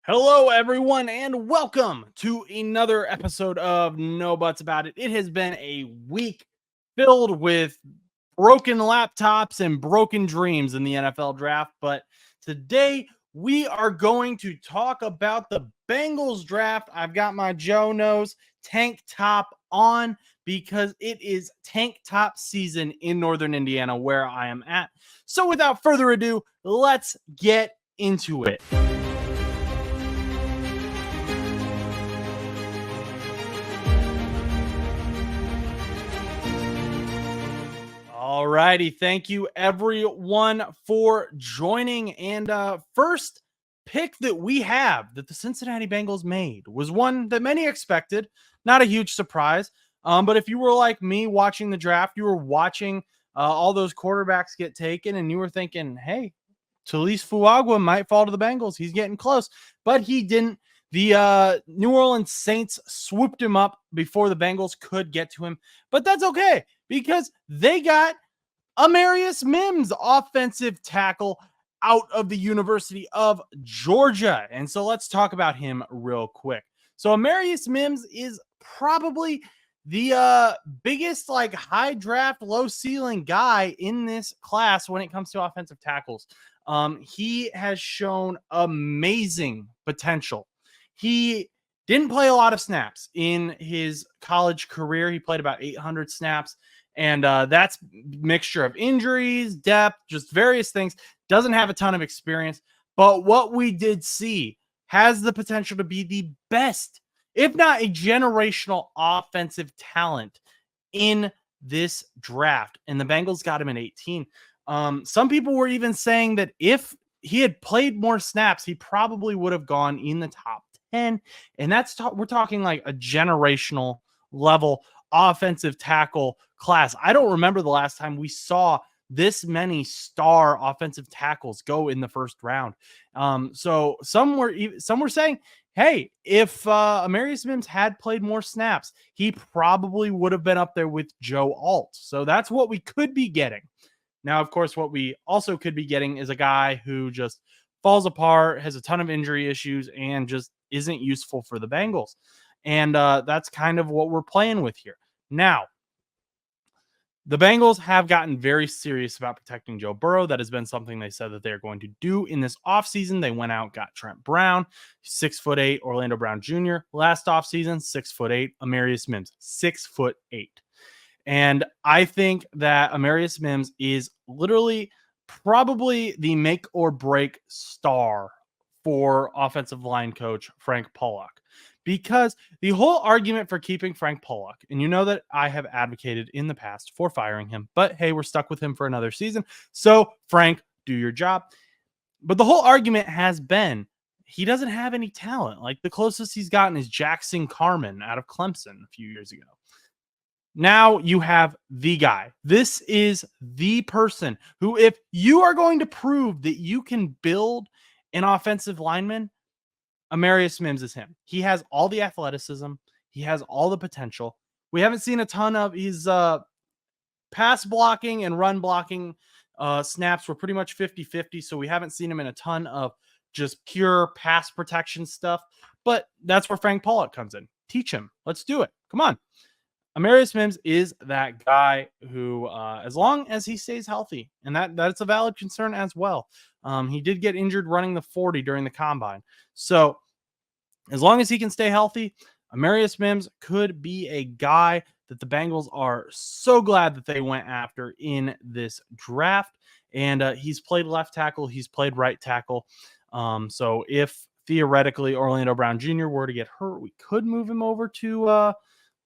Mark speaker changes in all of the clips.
Speaker 1: Hello, everyone, and welcome to another episode of No Buts About It. It has been a week filled with broken laptops and broken dreams in the NFL draft, but today we are going to talk about the Bengals draft. I've got my Joe Knows tank top on because it is tank top season in Northern Indiana where I am at. So without further ado, let's get into it. All righty. Thank you, everyone, for joining. And first pick that we have that the Cincinnati Bengals made was one that many expected. Not a huge surprise. But if you were like me watching the draft, you were watching all those quarterbacks get taken, and you were thinking, hey, Talise Fuagua might fall to the Bengals. He's getting close. But he didn't. The New Orleans Saints swooped him up before the Bengals could get to him. But that's okay because they got Amarius Mims, offensive tackle out of the University of Georgia. And so let's talk about him real quick. So Amarius Mims is probably the biggest high draft, low ceiling guy in this class when it comes to offensive tackles. He has shown amazing potential. He didn't play a lot of snaps in his college career. He played about 800 snaps. And that's mixture of injuries, depth, just various things. Doesn't have a ton of experience. But what we did see has the potential to be the best, if not a generational offensive talent in this draft. And the Bengals got him in 18. Some people were even saying that if he had played more snaps, he probably would have gone in the top 10. And we're talking like a generational level offensive tackle class. I don't remember the last time we saw this many star offensive tackles go in the first round. So some were saying, hey, if Amarius Mims had played more snaps, he probably would have been up there with Joe Alt. So that's what we could be getting. Now, of course, what we also could be getting is a guy who just falls apart, has a ton of injury issues, and just isn't useful for the Bengals. And that's kind of what we're playing with here. Now, the Bengals have gotten very serious about protecting Joe Burrow. That has been something they said that they're going to do in this offseason. They went out, got Trent Brown, 6'8", Orlando Brown Jr. Last offseason, 6'8", Amarius Mims, 6'8". And I think that Amarius Mims is literally probably the make or break star for offensive line coach Frank Pollock. Because the whole argument for keeping Frank Pollock, and you know that I have advocated in the past for firing him, but hey, we're stuck with him for another season. So, Frank, do your job. But the whole argument has been he doesn't have any talent. Like the closest he's gotten is Jackson Carman out of Clemson a few years ago. Now you have the guy. This is the person who, if you are going to prove that you can build an offensive lineman, Amarius Mims is him. He has all the athleticism. He has all the potential. We haven't seen a ton of his pass blocking and run blocking snaps were pretty much 50-50, so we haven't seen him in a ton of just pure pass protection stuff. But that's where Frank Pollock comes in. Teach him. Let's do it. Come on. Amarius Mims is that guy who, as long as he stays healthy, and that's a valid concern as well. He did get injured running the 40 during the combine. So as long as he can stay healthy, Amarius Mims could be a guy that the Bengals are so glad that they went after in this draft. And he's played left tackle. He's played right tackle. So if theoretically Orlando Brown Jr. were to get hurt, we could move him over to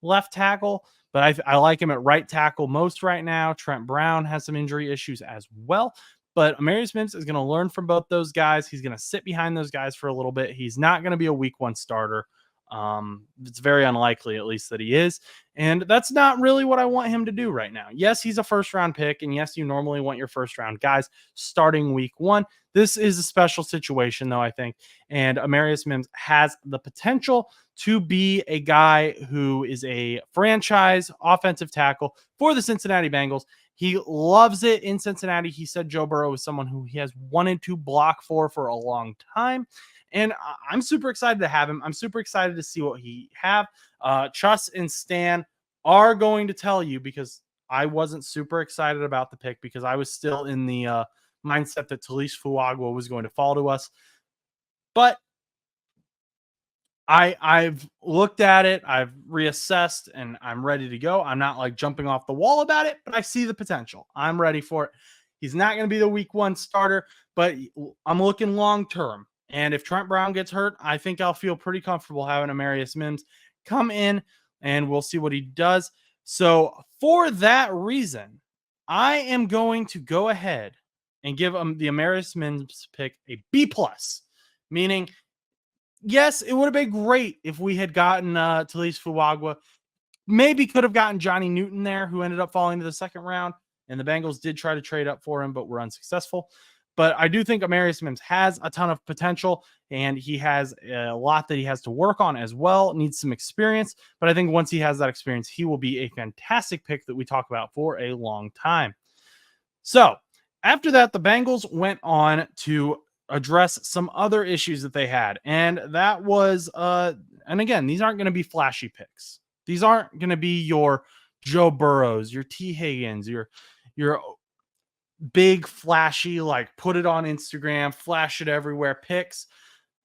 Speaker 1: left tackle, but I like him at right tackle most right now. Trent Brown has some injury issues as well, but Amarius Mims is going to learn from both those guys. He's going to sit behind those guys for a little bit. He's not going to be a week one starter. It's very unlikely, at least, that he is. And that's not really what I want him to do right now. Yes, he's a first round pick. And yes, you normally want your first round guys starting week one. This is a special situation, though, I think. And Amarius Mims has the potential to be a guy who is a franchise offensive tackle for the Cincinnati Bengals. He loves it in Cincinnati. He said Joe Burrow is someone who he has wanted to block for a long time. And I'm super excited to have him. I'm super excited to see what he have. Chus and Stan are going to tell you, because I wasn't super excited about the pick because I was still in the mindset that Talise Fuagwa was going to fall to us. But I've looked at it, I've reassessed, and I'm ready to go. I'm not like jumping off the wall about it, but I see the potential. I'm ready for it. He's not going to be the week 1 starter, but I'm looking long term. And if Trent Brown gets hurt, I think I'll feel pretty comfortable having Amarius Mims come in, and we'll see what he does. So for that reason, I am going to go ahead and give him the Amarius Mims pick a B+, meaning yes, it would have been great if we had gotten Talise Fuagwa. Maybe could have gotten Johnny Newton there, who ended up falling to the 2nd round. And the Bengals did try to trade up for him, but were unsuccessful. But I do think Amarius Mims has a ton of potential, and he has a lot that he has to work on as well. Needs some experience. But I think once he has that experience, he will be a fantastic pick that we talk about for a long time. So after that, the Bengals went on to address some other issues that they had. And that was, and again, these aren't going to be flashy picks. These aren't going to be your Joe Burrows, your T. Higgins, your big flashy, like put it on Instagram, flash it everywhere picks.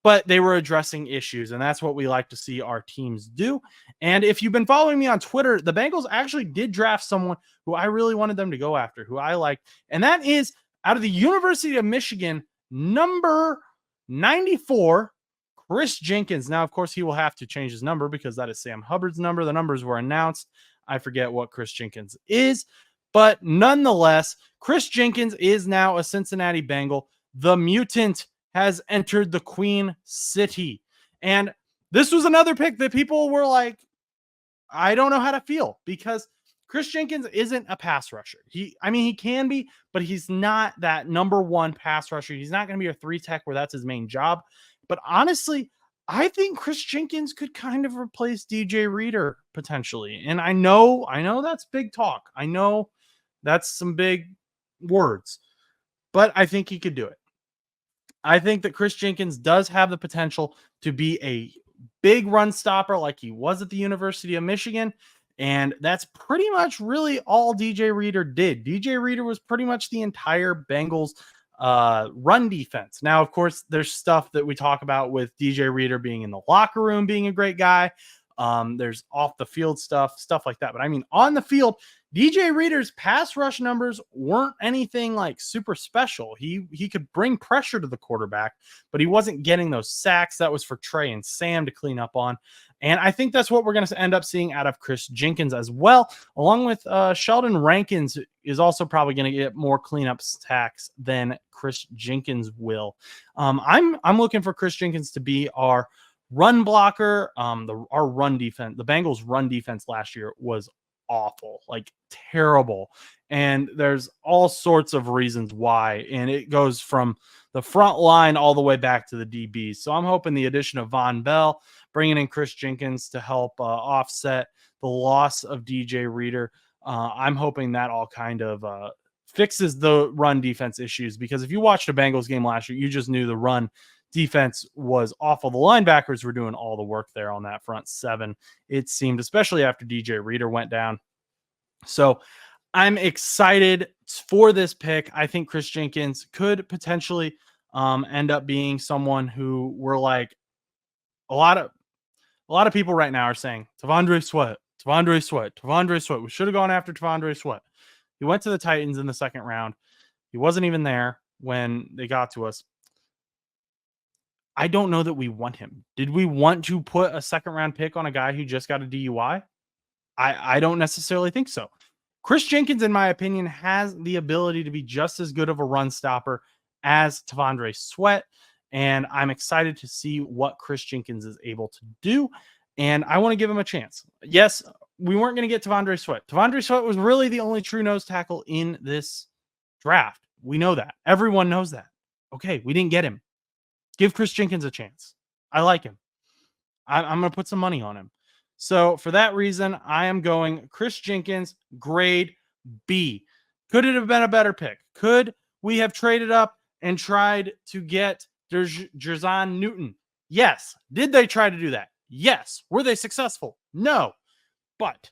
Speaker 1: But they were addressing issues, and that's what we like to see our teams do. And if you've been following me on Twitter, the Bengals actually did draft someone who I really wanted them to go after, who I liked. And that is out of the University of Michigan, number 94, Chris Jenkins. Now, of course, he will have to change his number because that is Sam Hubbard's number. The numbers were announced. I forget what Chris Jenkins is. But nonetheless, Chris Jenkins is now a Cincinnati Bengal. The mutant has entered the Queen City. And this was another pick that people were like, I don't know how to feel, because Chris Jenkins isn't a pass rusher. He can be, but he's not that number 1 pass rusher. He's not going to be a 3-tech where that's his main job. But honestly, I think Chris Jenkins could kind of replace DJ Reader potentially. And I know that's big talk. I know that's some big words, but I think he could do it. I think that Chris Jenkins does have the potential to be a big run stopper like he was at the University of Michigan. And that's pretty much really all DJ Reader did. DJ Reader was pretty much the entire Bengals run defense. Now, of course, there's stuff that we talk about with DJ Reader being in the locker room, being a great guy. There's off the field stuff like that. But I mean, on the field, DJ Reader's pass rush numbers weren't anything like super special. He could bring pressure to the quarterback, but he wasn't getting those sacks. That was for Trey and Sam to clean up on. And I think that's what we're going to end up seeing out of Chris Jenkins as well, along with Sheldon Rankins is also probably going to get more cleanup sacks than Chris Jenkins will. I'm looking for Chris Jenkins to be our run blocker. Our run defense, the Bengals run defense last year was awful, like terrible. And there's all sorts of reasons why. And it goes from the front line all the way back to the DBs. So I'm hoping the addition of Von Bell, bringing in Chris Jenkins to help offset the loss of DJ Reader. I'm hoping that all kind of fixes the run defense issues, because if you watched a Bengals game last year, you just knew the run defense was awful. The linebackers were doing all the work there on that front 7, it seemed, especially after DJ Reader went down. So I'm excited for this pick. I think Chris Jenkins could potentially end up being someone who we're like, a lot of people right now are saying T'Vondre Sweat. We should have gone after T'Vondre Sweat. He went to the Titans in the 2nd round. He wasn't even there when they got to us. I don't know that we want him. Did we want to put a 2nd round pick on a guy who just got a DUI? I don't necessarily think so. Chris Jenkins, in my opinion, has the ability to be just as good of a run stopper as T'Vondre Sweat. And I'm excited to see what Chris Jenkins is able to do. And I want to give him a chance. Yes, we weren't going to get T'Vondre Sweat. T'Vondre Sweat was really the only true nose tackle in this draft. We know that. Everyone knows that. Okay, we didn't get him. Give Chris Jenkins a chance. I like him. I'm going to put some money on him. So for that reason, I am going Chris Jenkins, grade B. Could it have been a better pick? Could we have traded up and tried to get Daijahn Newton. Yes. Did they try to do that? Yes. Were they successful? No. But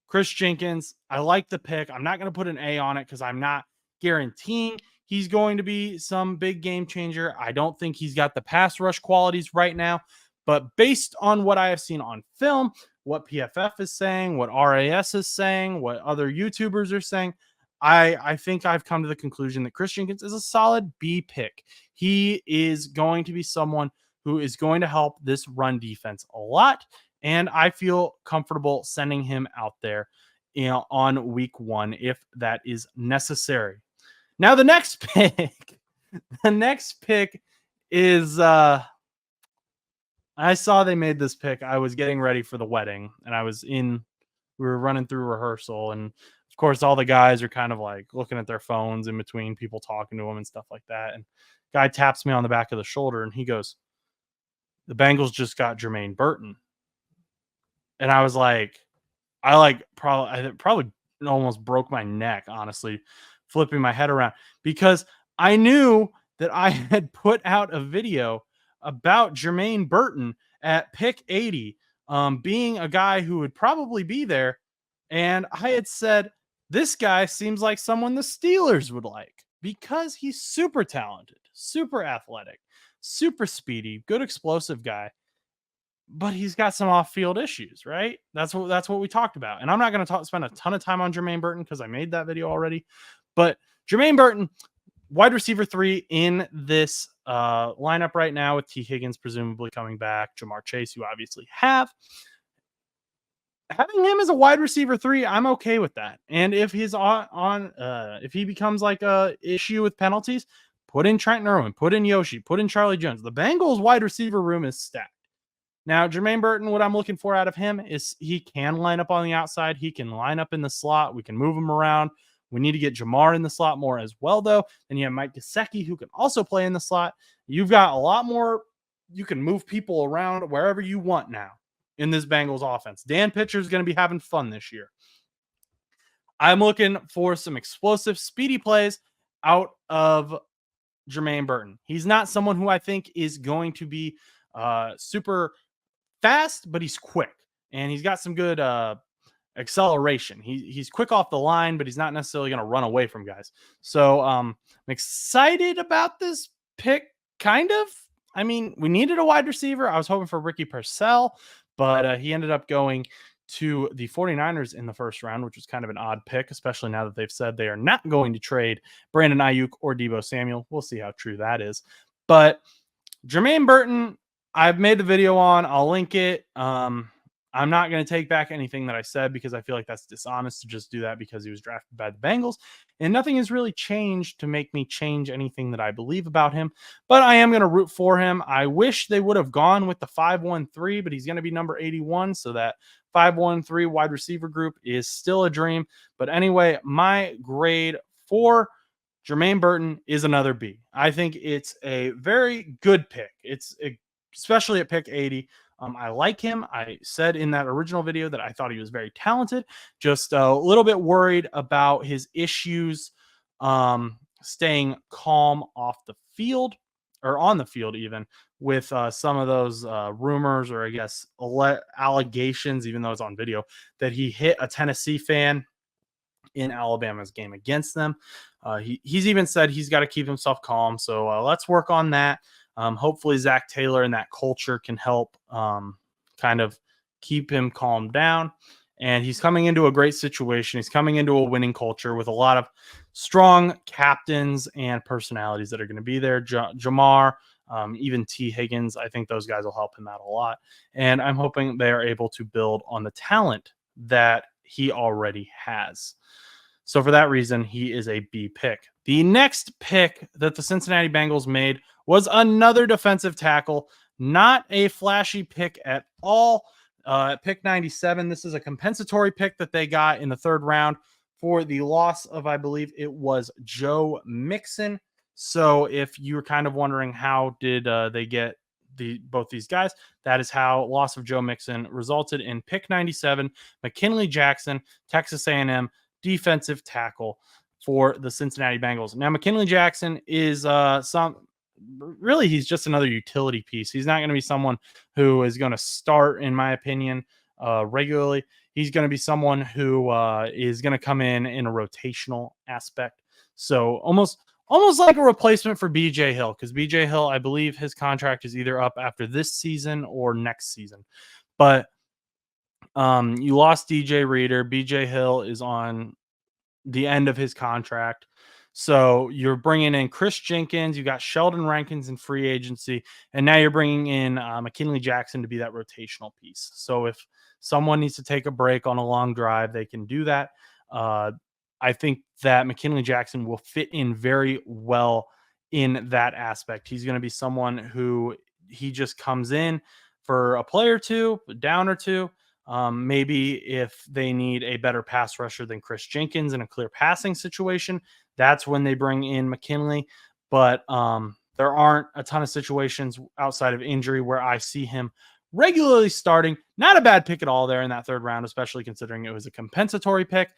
Speaker 1: Chris Jenkins, I like the pick. I'm not going to put an A on it because I'm not guaranteeing he's going to be some big game changer. I don't think he's got the pass rush qualities right now. But based on what I have seen on film, what PFF is saying, what RAS is saying, what other YouTubers are saying, I think I've come to the conclusion that Chris Jenkins is a solid B pick. He is going to be someone who is going to help this run defense a lot. And I feel comfortable sending him out there, on week 1 if that is necessary. Now, the next pick is I saw they made this pick. I was getting ready for the wedding and we were running through rehearsal, and of course all the guys are kind of like looking at their phones in between people talking to them and stuff like that. And guy taps me on the back of the shoulder and he goes, "The Bengals just got Jermaine Burton." And I was like, I probably almost broke my neck, honestly, flipping my head around, because I knew that I had put out a video about Jermaine Burton at pick 80, being a guy who would probably be there. And I had said, this guy seems like someone the Steelers would like because he's super talented, super athletic, super speedy, good explosive guy. But he's got some off-field issues, right? That's what we talked about. And I'm not going to spend a ton of time on Jermaine Burton because I made that video already. But Jermaine Burton, wide receiver 3 in this lineup right now, with T. Higgins presumably coming back, Jamar Chase, you obviously have. Having him as a wide receiver 3, I'm okay with that. And if he's if he becomes like a issue with penalties, put in Trent Irwin, put in Yoshi, put in Charlie Jones. The Bengals wide receiver room is stacked. Now, Jermaine Burton, what I'm looking for out of him is he can line up on the outside. He can line up in the slot. We can move him around. We need to get Jamar in the slot more as well, though. Then you have Mike Gesicki, who can also play in the slot. You've got a lot more. You can move people around wherever you want now in this Bengals offense. Dan Pitcher is going to be having fun this year. I'm looking for some explosive, speedy plays out of Jermaine Burton. He's not someone who I think is going to be super fast, but he's quick, and he's got some good acceleration. He's quick off the line, but he's not necessarily going to run away from guys. So I'm excited about this pick, kind of. I mean, we needed a wide receiver. I was hoping for Ricky Purcell, but he ended up going to the 49ers in the first round, which was kind of an odd pick, especially now that they've said they are not going to trade Brandon Ayuk or Deebo Samuel. We'll see how true that is. But Jermaine Burton, I've made the video on. I'll link it. I'm not going to take back anything that I said because I feel like that's dishonest to just do that because he was drafted by the Bengals. And nothing has really changed to make me change anything that I believe about him. But I am going to root for him. I wish they would have gone with the 5-1-3, but he's going to be number 81. So that 5-1-3 wide receiver group is still a dream. But anyway, my grade for Jermaine Burton is another B. I think it's a very good pick. Especially at pick 80. I like him. I said in that original video that I thought he was very talented, just a little bit worried about his issues staying calm off the field, or on the field even, with some of those rumors, or I guess allegations, even though it's on video, that he hit a Tennessee fan in Alabama's game against them. He's even said he's got to keep himself calm. So let's work on that. Hopefully Zach Taylor and that culture can help kind of keep him calmed down. And he's coming into a great situation. He's coming into a winning culture with a lot of strong captains and personalities that are going to be there. Jamar, even T. Higgins, I think those guys will help him out a lot. And I'm hoping they are able to build on the talent that he already has. So for that reason, he is a B pick. The next pick that the Cincinnati Bengals made was another defensive tackle, not a flashy pick at all. Pick 97. This is a compensatory pick that they got in the third round for the loss of, I believe it was Joe Mixon. So if you were kind of wondering how did they get both these guys, that is how loss of Joe Mixon resulted in pick 97, McKinley Jackson, Texas A&M defensive tackle for the Cincinnati Bengals. Now, McKinley Jackson is really he's just another utility piece. He's not going to be someone who is going to start, in my opinion, regularly. He's going to be someone who is going to come in a rotational aspect. So almost like a replacement for BJ Hill, because BJ Hill, I believe his contract is either up after this season or next season. But you lost DJ Reader. BJ Hill is on the end of his contract. So you're bringing in Chris Jenkins, you got Sheldon Rankins in free agency, and now you're bringing in McKinley Jackson to be that rotational piece. So if someone needs to take a break on a long drive, they can do that. I think that McKinley Jackson will fit in very well in that aspect. He's going to be someone who he just comes in for a play or two, a down or two. Maybe if they need a better pass rusher than Chris Jenkins in a clear passing situation, that's when they bring in McKinley. But there aren't a ton of situations outside of injury where I see him regularly starting. Not a bad pick at all there in that third round, especially considering it was a compensatory pick.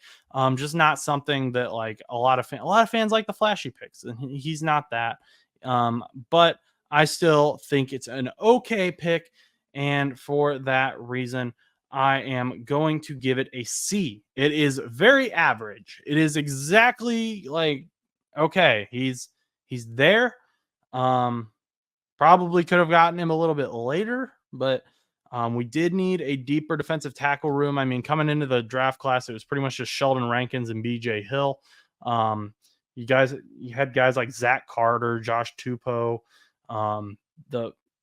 Speaker 1: Just not something that like a lot of fans like the flashy picks, and he's not that. But I still think it's an okay pick, and for that reason, I am going to give it a C. It is very average. It is exactly like, okay, he's there. Probably could have gotten him a little bit later, but we did need a deeper defensive tackle room. I mean, coming into the draft class, it was pretty much just Sheldon Rankins and BJ Hill. You had guys like Zach Carter, Josh Tupou.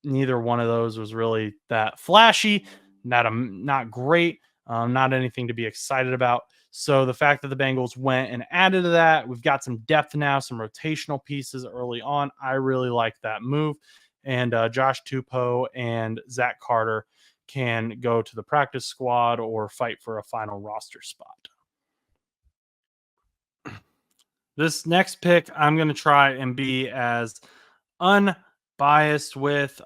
Speaker 1: Neither one of those was really that flashy. Not great, not anything to be excited about. So the fact that the Bengals went and added to that, we've got some depth now, some rotational pieces early on. I really like that move. And Josh Tupou and Zach Carter can go to the practice squad or fight for a final roster spot. This next pick, I'm going to try and be as unbiased with.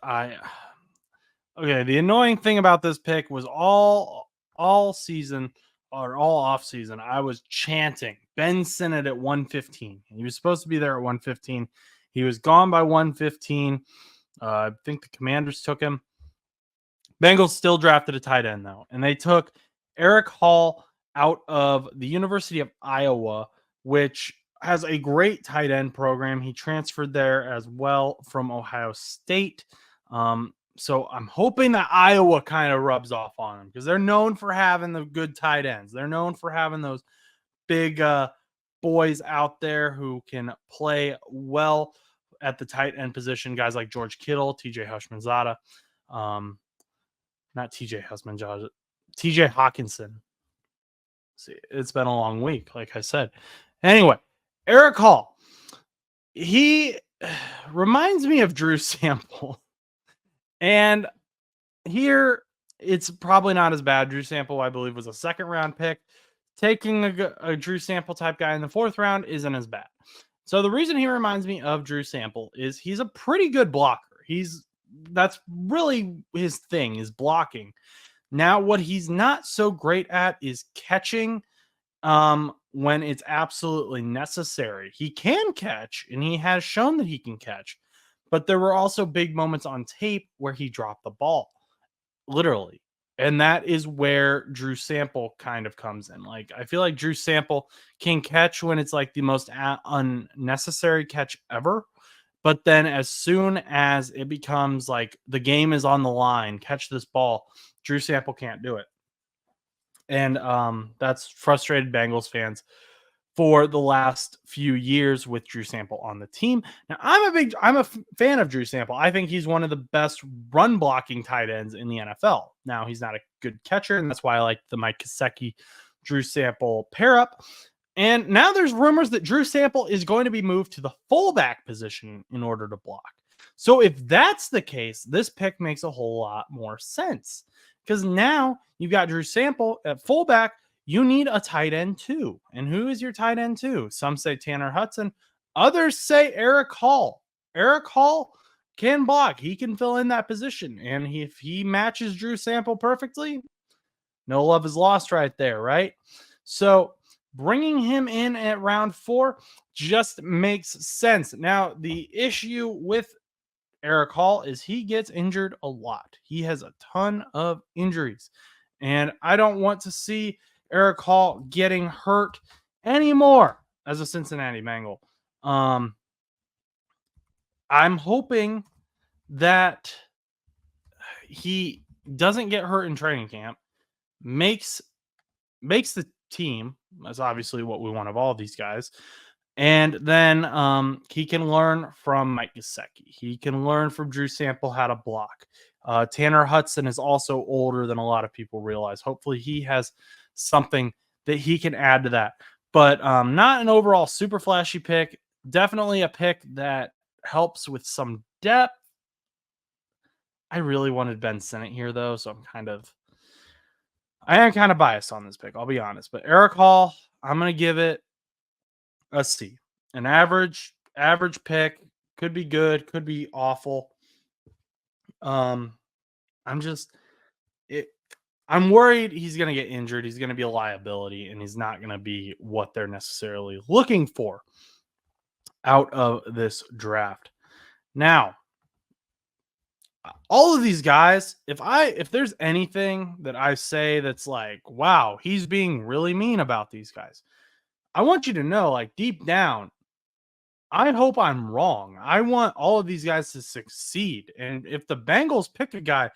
Speaker 1: Okay, the annoying thing about this pick was all season or all off season, I was chanting Ben Sinnott at 115. He was supposed to be there at 115. He was gone by 115. I think the Commanders took him. Bengals still drafted a tight end, though, and they took Eric Hall out of the University of Iowa, which has a great tight end program. He transferred there as well from Ohio State. So I'm hoping that Iowa kind of rubs off on them because they're known for having the good tight ends. They're known for having those big boys out there who can play well at the tight end position. Guys like George Kittle, TJ Houshmandzadeh, not TJ Houshmandzadeh, TJ Hawkinson. See, it's been a long week, like I said. Anyway, Eric Hall, he reminds me of Drew Sample. And here, it's probably not as bad. Drew Sample, I believe, was a second-round pick. Taking a Drew Sample type guy in the fourth round isn't as bad. So the reason he reminds me of Drew Sample is he's a pretty good blocker. That's really his thing, is blocking. Now, what he's not so great at is catching when it's absolutely necessary. He can catch, and he has shown that he can catch. But there were also big moments on tape where he dropped the ball, literally. And that is where Drew Sample kind of comes in. Like, I feel like Drew Sample can catch when it's like the most unnecessary catch ever. But then as soon as it becomes like the game is on the line, catch this ball, Drew Sample can't do it. And that's frustrated Bengals fans for the last few years with Drew Sample on the team. Now, I'm a fan of Drew Sample. I think he's one of the best run blocking tight ends in the NFL. Now, he's not a good catcher, and that's why I like the Mike Gesicki Drew Sample pair up. And now there's rumors that Drew Sample is going to be moved to the fullback position in order to block. So if that's the case, this pick makes a whole lot more sense, because now you've got Drew Sample at fullback. You need a tight end too. And who is your tight end too? Some say Tanner Hudson. Others say Eric Hall. Eric Hall can block. He can fill in that position. And if he matches Drew Sample perfectly, no love is lost right there, right? So bringing him in at round 4 just makes sense. Now, the issue with Eric Hall is he gets injured a lot. He has a ton of injuries. And I don't want to see Eric Hall getting hurt anymore as a Cincinnati Bengal. I'm hoping that he doesn't get hurt in training camp, makes the team. That's obviously what we want of all of these guys. And then he can learn from Mike Gesicki. He can learn from Drew Sample how to block. Tanner Hudson is also older than a lot of people realize. Hopefully he has something that he can add to that. But not an overall super flashy pick. Definitely a pick that helps with some depth. I really wanted Ben Sinnott here, though, so I am kind of biased on this pick, I'll be honest. But Eric Hall, I'm going to give it a C. An average pick. Could be good, could be awful. I'm worried he's going to get injured. He's going to be a liability, and he's not going to be what they're necessarily looking for out of this draft. Now, all of these guys, if there's anything that I say that's like, wow, he's being really mean about these guys, I want you to know, like, deep down, I hope I'm wrong. I want all of these guys to succeed. And if the Bengals pick a guy,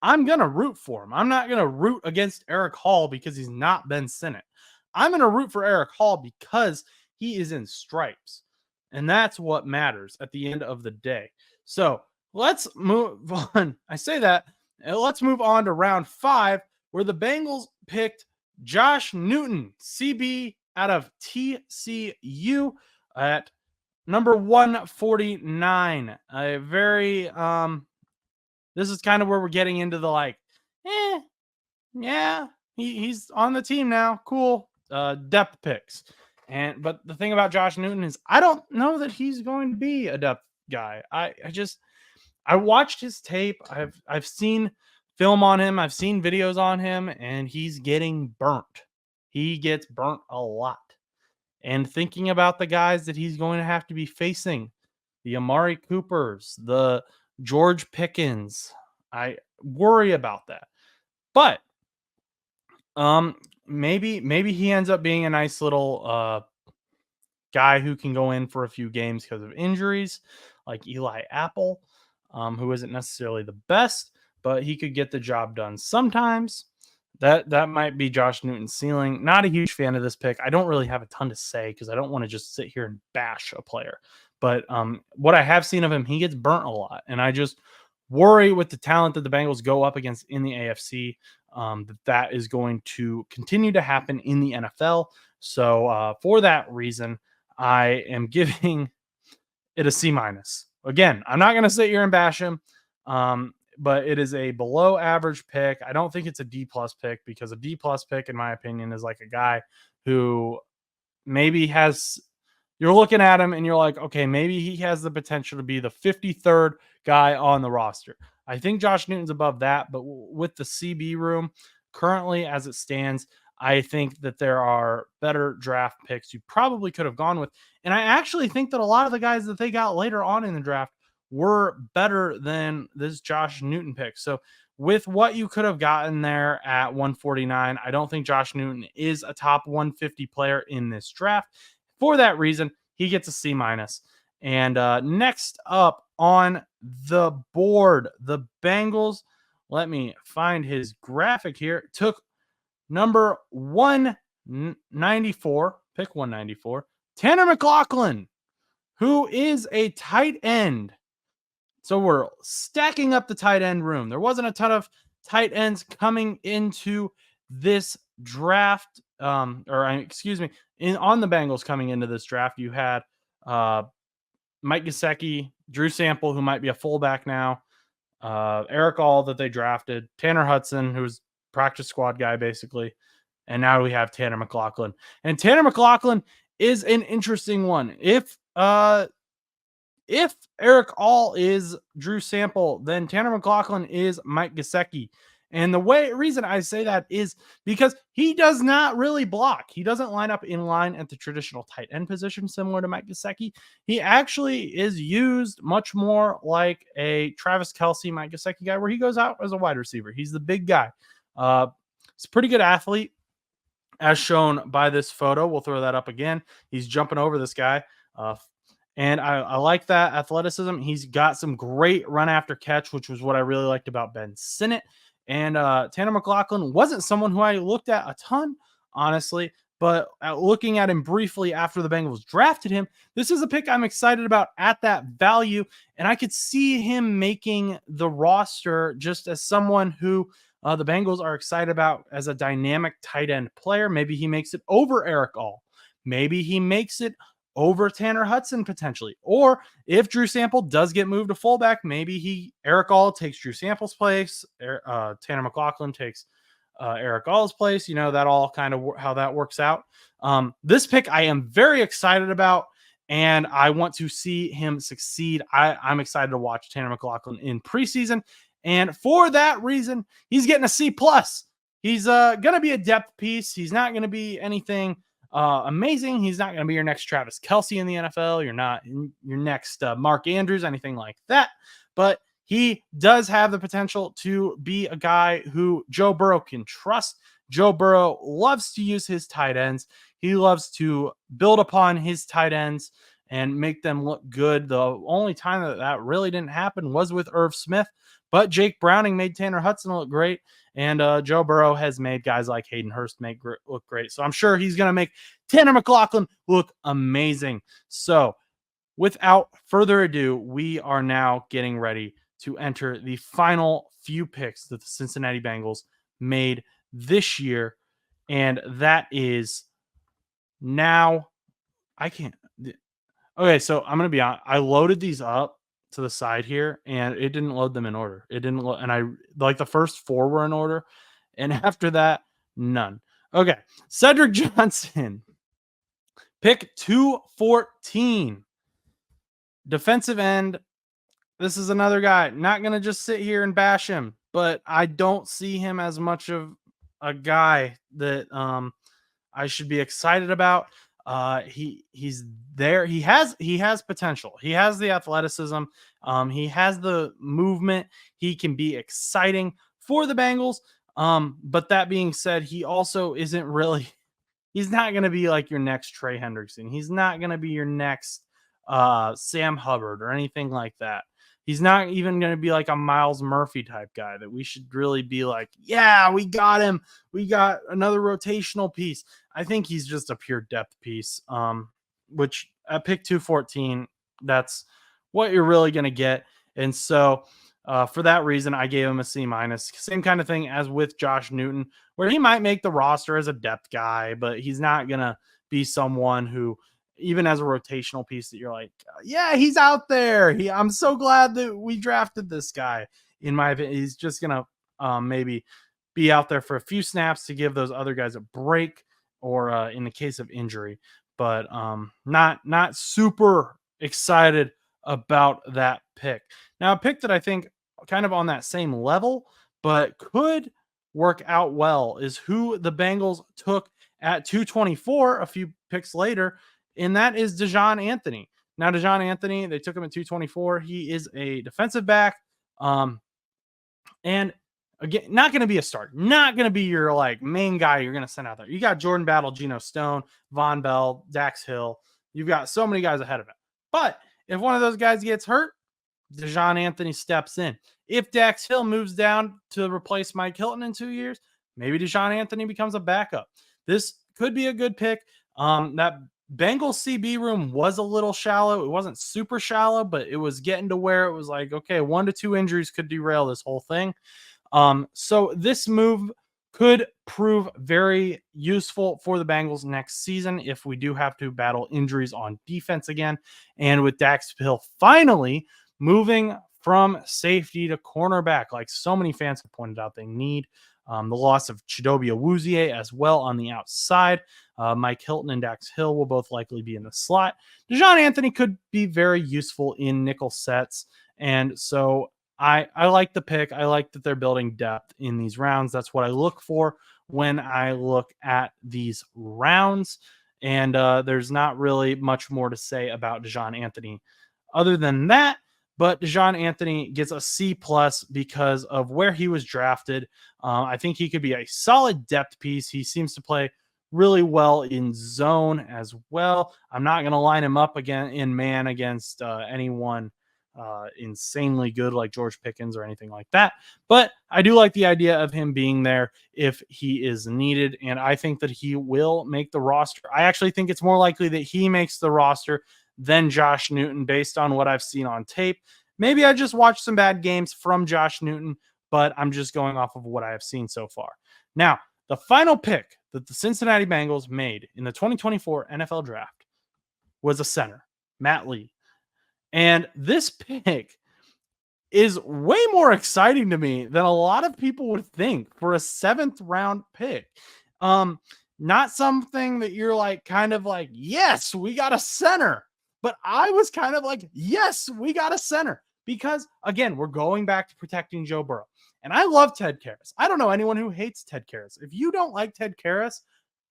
Speaker 1: I'm going to root for him. I'm not going to root against Eric Hall because he's not Ben Sinnott. I'm going to root for Eric Hall because he is in stripes. And that's what matters at the end of the day. So let's move on. I say that. And let's move on to round 5, where the Bengals picked Josh Newton, CB out of TCU at number 149. A very, this is kind of where we're getting into the like, yeah, he's on the team now. Cool. Depth picks. But the thing about Josh Newton is I don't know that he's going to be a depth guy. I watched his tape. I've seen film on him. I've seen videos on him, and he's getting burnt. He gets burnt a lot. And thinking about the guys that he's going to have to be facing, the Amari Coopers, the George Pickens, I worry about that. But maybe he ends up being a nice little guy who can go in for a few games because of injuries, like Eli Apple, who isn't necessarily the best, but he could get the job done sometimes. That might be Josh Newton's ceiling. Not a huge fan of this pick. I don't really have a ton to say because I don't want to just sit here and bash a player. But what I have seen of him, he gets burnt a lot. And I just worry with the talent that the Bengals go up against in the AFC, that is going to continue to happen in the NFL. So for that reason, I am giving it a C-. Again, I'm not going to sit here and bash him. But it is a below average pick. I don't think it's a D+ pick, because a D+ pick, in my opinion, is like a guy who maybe you're looking at him and you're like, okay, maybe he has the potential to be the 53rd guy on the roster. I think Josh Newton's above that, but with the CB room currently as it stands, I think that there are better draft picks you probably could have gone with. And I actually think that a lot of the guys that they got later on in the draft were better than this Josh Newton pick. So with what you could have gotten there at 149, I don't think Josh Newton is a top 150 player in this draft. For that reason, he gets a C-. And next up on the board, the Bengals, let me find his graphic here, took number 194, pick 194, Tanner McLachlan, who is a tight end. So we're stacking up the tight end room. There wasn't a ton of tight ends coming into this draft, on the Bengals coming into this draft. You had Mike Gesicki, Drew Sample, who might be a fullback now, Eric All that they drafted, Tanner Hudson, who's practice squad guy basically, and now we have Tanner McLachlan. And Tanner McLachlan is an interesting one. If Eric All is Drew Sample, then Tanner McLachlan is Mike Gesicki. And the reason I say that is because he does not really block. He doesn't line up in line at the traditional tight end position, similar to Mike Gesicki. He actually is used much more like a Travis Kelce, Mike Gesicki guy, where he goes out as a wide receiver. He's the big guy. He's a pretty good athlete, as shown by this photo. We'll throw that up again. He's jumping over this guy. And I like that athleticism. He's got some great run after catch, which was what I really liked about Ben Sinnott. And Tanner McLachlan wasn't someone who I looked at a ton, honestly, but looking at him briefly after the Bengals drafted him, this is a pick I'm excited about at that value. And I could see him making the roster just as someone who the Bengals are excited about as a dynamic tight end player. Maybe he makes it over Eric All. Maybe he makes it over Tanner Hudson potentially. Or if Drew Sample does get moved to fullback, maybe Eric All takes Drew Sample's place. Tanner McLachlan takes Eric All's place. You know, that all kind of how that works out. This pick I am very excited about, and I want to see him succeed. I'm excited to watch Tanner McLachlan in preseason. And for that reason, he's getting a C+. He's going to be a depth piece. He's not going to be anything amazing. He's not going to be your next Travis Kelce in the NFL. You're not your next Mark Andrews, anything like that. But he does have the potential to be a guy who Joe Burrow can trust. Joe Burrow loves to use his tight ends. He loves to build upon his tight ends and make them look good. The only time that really didn't happen was with Irv Smith, but Jake Browning made Tanner Hudson look great. And Joe Burrow has made guys like Hayden Hurst look great. So I'm sure he's going to make Tanner McLachlan look amazing. So without further ado, we are now getting ready to enter the final few picks that the Cincinnati Bengals made this year. And that is now, okay, so I'm going to be honest. I loaded these up to the side here, and it didn't load them in order. It didn't load, and I like the first four were in order, and after that, none. Okay, Cedric Johnson, pick 214, defensive end. This is another guy. Not gonna just sit here and bash him, but I don't see him as much of a guy that I should be excited about. He's there. He has potential. He has the athleticism. He has the movement. He can be exciting for the Bengals. But that being said, he also isn't really, he's not going to be like your next Trey Hendrickson. He's not going to be your next Sam Hubbard or anything like that. He's not even going to be like a Miles Murphy type guy that we should really be like, yeah, we got him. We got another rotational piece. I think he's just a pure depth piece, which at pick 214, that's what you're really going to get. And so for that reason, I gave him a C-. Same kind of thing as with Josh Newton, where he might make the roster as a depth guy, but he's not going to be someone who, even as a rotational piece, that you're like, yeah, he's out there. I'm so glad that we drafted this guy. In my opinion, he's just going to maybe be out there for a few snaps to give those other guys a break, or in the case of injury, but not super excited about that pick. Now, a pick that I think kind of on that same level, but could work out well, is who the Bengals took at 224 a few picks later, and that is Daijahn Anthony. Now, Daijahn Anthony, they took him at 224. He is a defensive back, and again, not going to be a starter. Not going to be your like main guy you're going to send out there. You got Jordan Battle, Geno Stone, Von Bell, Dax Hill. You've got so many guys ahead of him. But if one of those guys gets hurt, Daijahn Anthony steps in. If Dax Hill moves down to replace Mike Hilton in 2 years, maybe Daijahn Anthony becomes a backup. This could be a good pick. That Bengals CB room was a little shallow. It wasn't super shallow, but it was getting to where it was like, okay, 1 to 2 injuries could derail this whole thing. So this move could prove very useful for the Bengals next season if we do have to battle injuries on defense again. And with Dax Hill finally moving from safety to cornerback, like so many fans have pointed out they need. The loss of Chidobe Awuzie as well on the outside. Mike Hilton and Dax Hill will both likely be in the slot. Daijahn Anthony could be very useful in nickel sets. And so I like the pick. I like that they're building depth in these rounds. That's what I look for when I look at these rounds. And there's not really much more to say about Daijahn Anthony other than that. But Daijahn Anthony gets a C plus because of where he was drafted. I think he could be a solid depth piece. He seems to play really well in zone as well. I'm not going to line him up again in man against anyone insanely good like George Pickens or anything like that. But I do like the idea of him being there if he is needed. And I think that he will make the roster. I actually think it's more likely that he makes the roster than Josh Newton based on what I've seen on tape. Maybe I just watched some bad games from Josh Newton, but I'm just going off of what I have seen so far. Now, the final pick that the Cincinnati Bengals made in the 2024 NFL draft was a center, Matt Lee. And this pick is way more exciting to me than a lot of people would think for a 7th round pick. Not something that you're like, kind of like, yes, we got a center. But I was kind of like, yes, we got a center. Because, again, we're going back to protecting Joe Burrow. And I love Ted Karras. I don't know anyone who hates Ted Karras. If you don't like Ted Karras,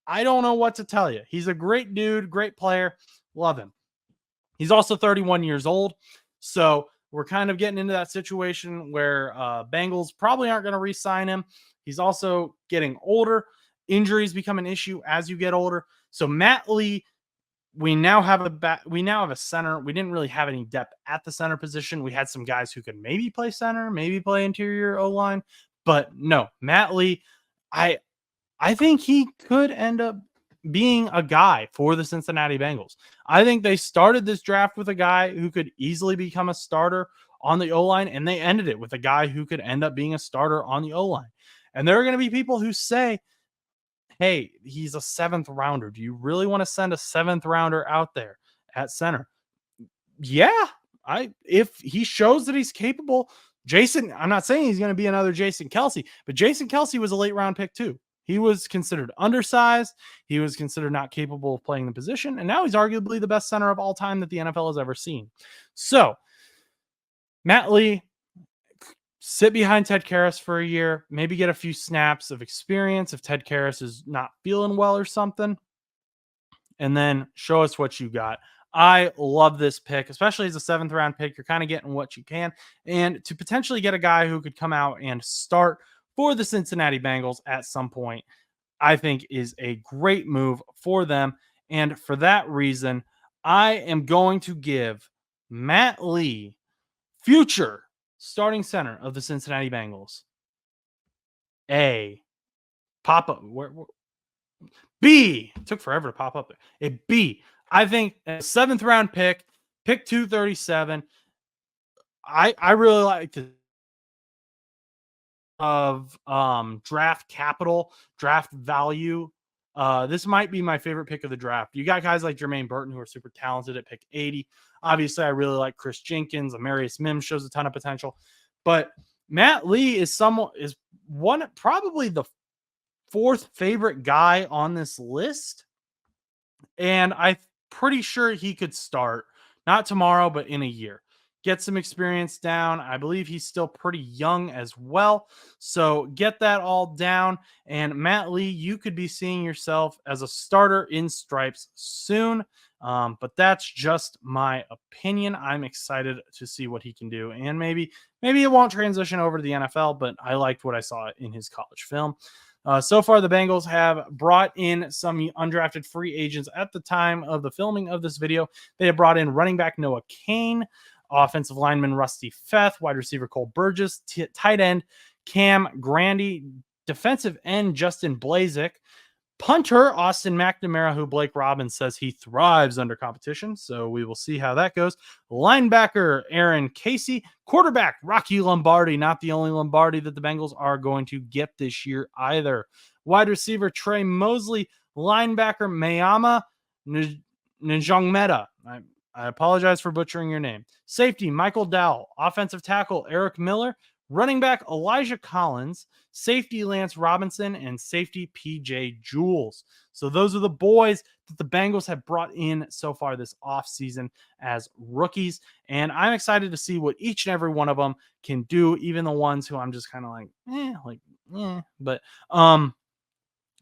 Speaker 1: I don't know what to tell you. He's a great dude, great player. Love him. He's also 31 years old. So we're kind of getting into that situation where Bengals probably aren't going to re-sign him. He's also getting older. Injuries become an issue as you get older. So Matt Lee, we now have a center. We didn't really have any depth at the center position. We had some guys who could maybe play center, maybe play interior O-line, but no, Matt Lee, I think he could end up being a guy for the Cincinnati Bengals. I think they started this draft with a guy who could easily become a starter on the O-line, and they ended it with a guy who could end up being a starter on the O-line. And there are going to be people who say, hey, he's a 7th rounder. Do you really want to send a 7th rounder out there at center? Yeah, if he shows that he's capable. I'm not saying he's going to be another Jason Kelce, but Jason Kelce was a late round pick too. He was considered undersized. He was considered not capable of playing the position. And now he's arguably the best center of all time that the NFL has ever seen. So Matt Lee, sit behind Ted Karras for a year, maybe get a few snaps of experience if Ted Karras is not feeling well or something, and then show us what you got. I love this pick, especially as a 7th round pick. You're kind of getting what you can. And to potentially get a guy who could come out and start for the Cincinnati Bengals at some point, I think is a great move for them. And for that reason, I am going to give Matt Lee, future starting center of the Cincinnati Bengals, a pop-up. B. It took forever to pop up there. A B. I think a 7th round pick 237. I really like the of draft capital, draft value. This might be my favorite pick of the draft. You got guys like Jermaine Burton who are super talented at pick 80. Obviously, I really like Chris Jenkins. Amarius Mims shows a ton of potential. But Matt Lee is probably the 4th favorite guy on this list. And I'm pretty sure he could start, not tomorrow, but in a year. Get some experience down. I believe he's still pretty young as well. So get that all down. And Matt Lee, you could be seeing yourself as a starter in stripes soon. But that's just my opinion. I'm excited to see what he can do. And maybe it won't transition over to the NFL, but I liked what I saw in his college film. So far, the Bengals have brought in some undrafted free agents at the time of the filming of this video. They have brought in running back Noah Cain, offensive lineman Rusty Feth, wide receiver Cole Burgess, tight end Cam Grandy, defensive end Justin Blazik, punter Austin McNamara, who Blake Robbins says he thrives under competition. So we will see how that goes. Linebacker Aaron Casey, quarterback Rocky Lombardi, not the only Lombardi that the Bengals are going to get this year either. Wide receiver Trey Mosley, linebacker Mayama Njongmeta. I apologize for butchering your name. Safety Michael Dowell, offensive tackle Eric Miller, running back Elijah Collins, safety Lance Robinson, and safety PJ Jules. So those are the boys that the Bengals have brought in so far this offseason as rookies. And I'm excited to see what each and every one of them can do, even the ones who I'm just kind of like. But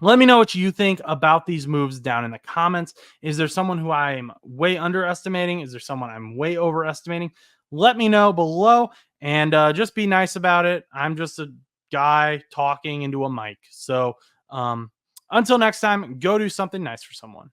Speaker 1: let me know what you think about these moves down in the comments. Is there someone who I'm way underestimating? Is there someone I'm way overestimating? Let me know below, and just be nice about it. I'm just a guy talking into a mic. So until next time, go do something nice for someone.